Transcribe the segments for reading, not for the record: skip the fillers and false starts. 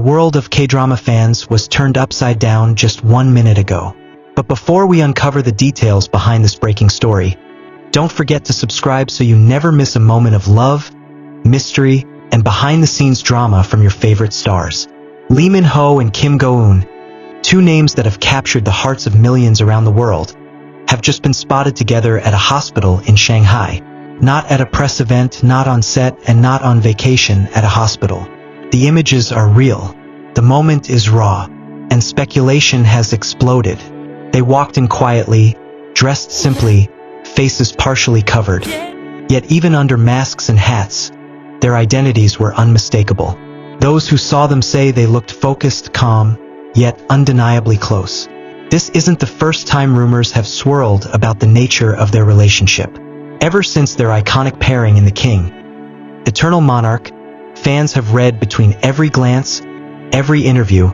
world of K-drama fans was turned upside down just 1 minute ago. But before we uncover the details behind this breaking story, don't forget to subscribe so you never miss a moment of love, mystery, and behind-the-scenes drama from your favorite stars. Lee Min-ho and Kim Go-eun, two names that have captured the hearts of millions around the world, have just been spotted together at a hospital in Shanghai. Not at a press event, not on set, and not on vacation at a hospital. The images are real. The moment is raw, and speculation has exploded. They walked in quietly, dressed simply, faces partially covered. Yet even under masks and hats, their identities were unmistakable. Those who saw them say they looked focused, calm, yet undeniably close. This isn't the first time rumors have swirled about the nature of their relationship. Ever since their iconic pairing in The King, Eternal Monarch, fans have read between every glance, every interview,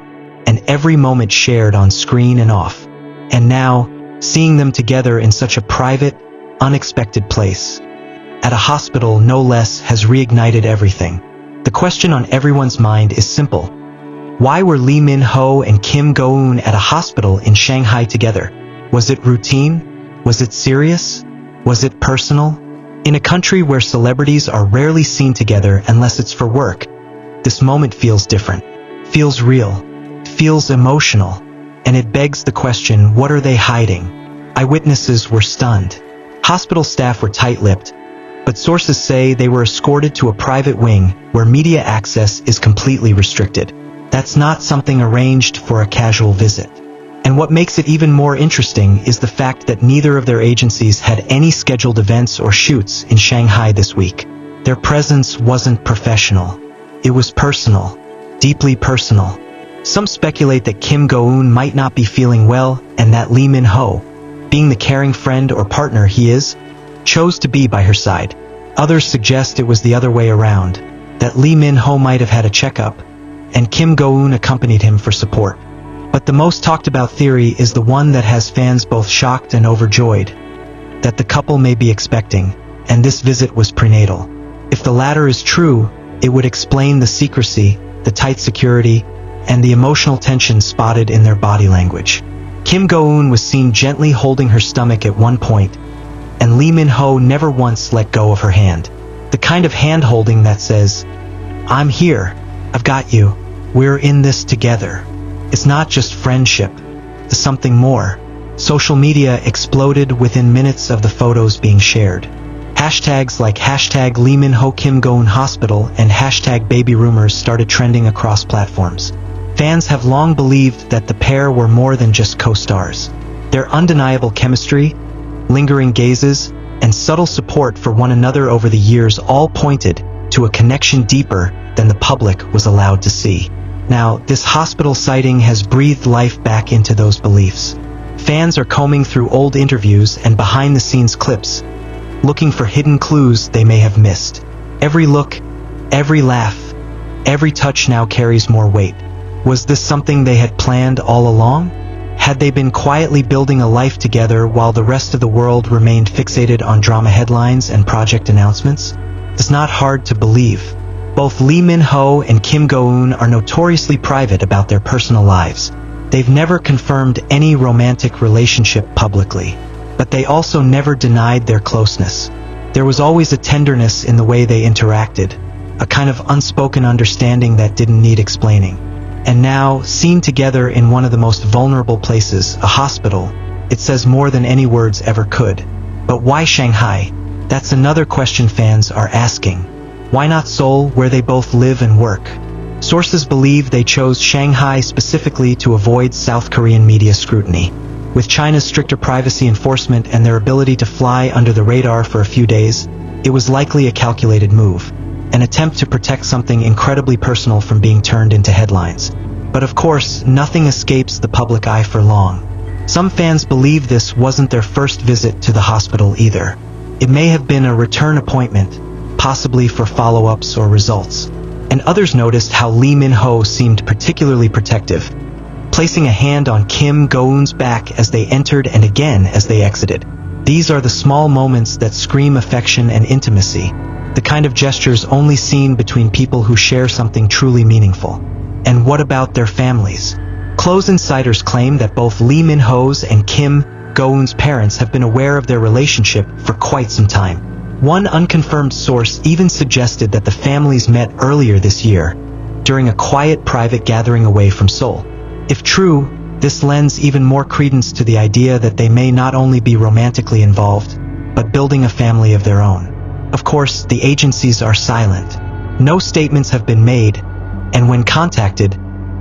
and every moment shared on screen and off. And now, seeing them together in such a private, unexpected place, at a hospital no less, has reignited everything. The question on everyone's mind is simple. Why were Lee Min-ho and Kim Go-eun at a hospital in Shanghai together? Was it routine? Was it serious? Was it personal? In a country where celebrities are rarely seen together unless it's for work, this moment feels different, feels real, feels emotional, and it begs the question, what are they hiding? Eyewitnesses were stunned. Hospital staff were tight-lipped, but sources say they were escorted to a private wing where media access is completely restricted. That's not something arranged for a casual visit. And what makes it even more interesting is the fact that neither of their agencies had any scheduled events or shoots in Shanghai this week. Their presence wasn't professional. It was personal, deeply personal. Some speculate that Kim Go-eun might not be feeling well and that Lee Min-ho, being the caring friend or partner he is, chose to be by her side. Others suggest it was the other way around, that Lee Min-ho might have had a checkup, and Kim Go-eun accompanied him for support. But the most talked about theory is the one that has fans both shocked and overjoyed, that the couple may be expecting, and this visit was prenatal. If the latter is true, it would explain the secrecy, the tight security, and the emotional tension spotted in their body language. Kim Go-eun was seen gently holding her stomach at one point, and Lee Min-ho never once let go of her hand. The kind of hand-holding that says, "I'm here, I've got you, we're in this together." It's not just friendship, it's something more. Social media exploded within minutes of the photos being shared. Hashtags like hashtag Lee Min-ho Kim Go-eun Hospital and hashtag baby rumors started trending across platforms. Fans have long believed that the pair were more than just co-stars. Their undeniable chemistry, lingering gazes, and subtle support for one another over the years all pointed to a connection deeper than the public was allowed to see. Now, this hospital sighting has breathed life back into those beliefs. Fans are combing through old interviews and behind-the-scenes clips, looking for hidden clues they may have missed. Every look, every laugh, every touch now carries more weight. Was this something they had planned all along? Had they been quietly building a life together while the rest of the world remained fixated on drama headlines and project announcements? It's not hard to believe. Both Lee Min-ho and Kim Go-eun are notoriously private about their personal lives. They've never confirmed any romantic relationship publicly, but they also never denied their closeness. There was always a tenderness in the way they interacted, a kind of unspoken understanding that didn't need explaining. And now, seen together in one of the most vulnerable places, a hospital, it says more than any words ever could. But why Shanghai? That's another question fans are asking. Why not Seoul, where they both live and work? Sources believe they chose Shanghai specifically to avoid South Korean media scrutiny. With China's stricter privacy enforcement and their ability to fly under the radar for a few days, it was likely a calculated move, an attempt to protect something incredibly personal from being turned into headlines. But of course, nothing escapes the public eye for long. Some fans believe this wasn't their first visit to the hospital either. It may have been a return appointment, possibly for follow-ups or results. And others noticed how Lee Min-ho seemed particularly protective, placing a hand on Kim Go-eun's back as they entered and again as they exited. These are the small moments that scream affection and intimacy, the kind of gestures only seen between people who share something truly meaningful. And what about their families? Close insiders claim that both Lee Min-ho's and Kim Go-eun's parents have been aware of their relationship for quite some time. One unconfirmed source even suggested that the families met earlier this year, during a quiet private gathering away from Seoul. If true, this lends even more credence to the idea that they may not only be romantically involved, but building a family of their own. Of course, the agencies are silent. No statements have been made, and when contacted,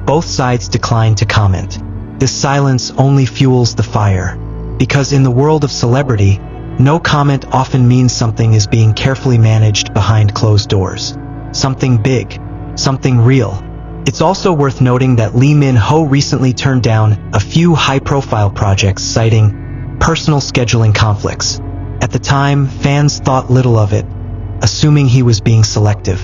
both sides decline to comment. This silence only fuels the fire, because in the world of celebrity, no comment often means something is being carefully managed behind closed doors. Something big, something real. It's also worth noting that Lee Min-ho recently turned down a few high-profile projects citing personal scheduling conflicts. At the time, fans thought little of it, assuming he was being selective.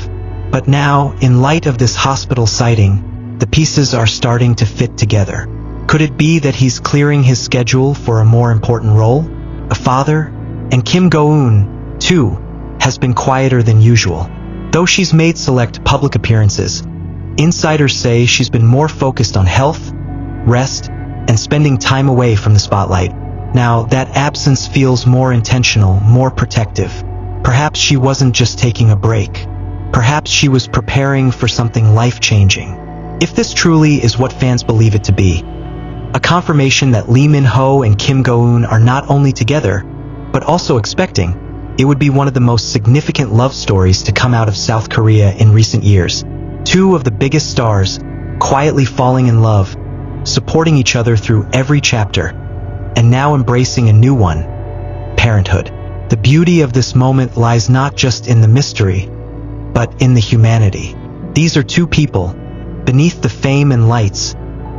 But now, in light of this hospital sighting, the pieces are starting to fit together. Could it be that he's clearing his schedule for a more important role? A father? And Kim Go-eun, too, has been quieter than usual. Though she's made select public appearances, insiders say she's been more focused on health, rest, and spending time away from the spotlight. Now, that absence feels more intentional, more protective. Perhaps she wasn't just taking a break. Perhaps she was preparing for something life-changing. If this truly is what fans believe it to be, a confirmation that Lee Min-ho and Kim Go-eun are not only together, but also expecting, it would be one of the most significant love stories to come out of South Korea in recent years. Two of the biggest stars, quietly falling in love, supporting each other through every chapter, and now embracing a new one, parenthood. The beauty of this moment lies not just in the mystery, but in the humanity. These are two people, beneath the fame and lights,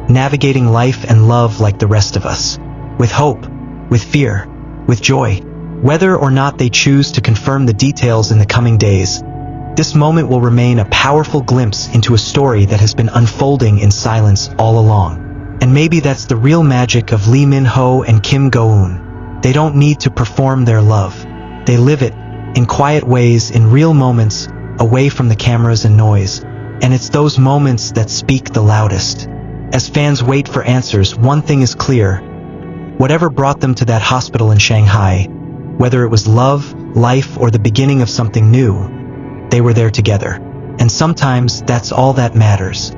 navigating life and love like the rest of us, with hope, with fear, with joy. Whether or not they choose to confirm the details in the coming days, this moment will remain a powerful glimpse into a story that has been unfolding in silence all along. And maybe that's the real magic of Lee Min-ho and Kim Go-eun. They don't need to perform their love. They live it, in quiet ways, in real moments, away from the cameras and noise. And it's those moments that speak the loudest. As fans wait for answers, one thing is clear. Whatever brought them to that hospital in Shanghai, whether it was love, life, or the beginning of something new, they were there together. And sometimes that's all that matters.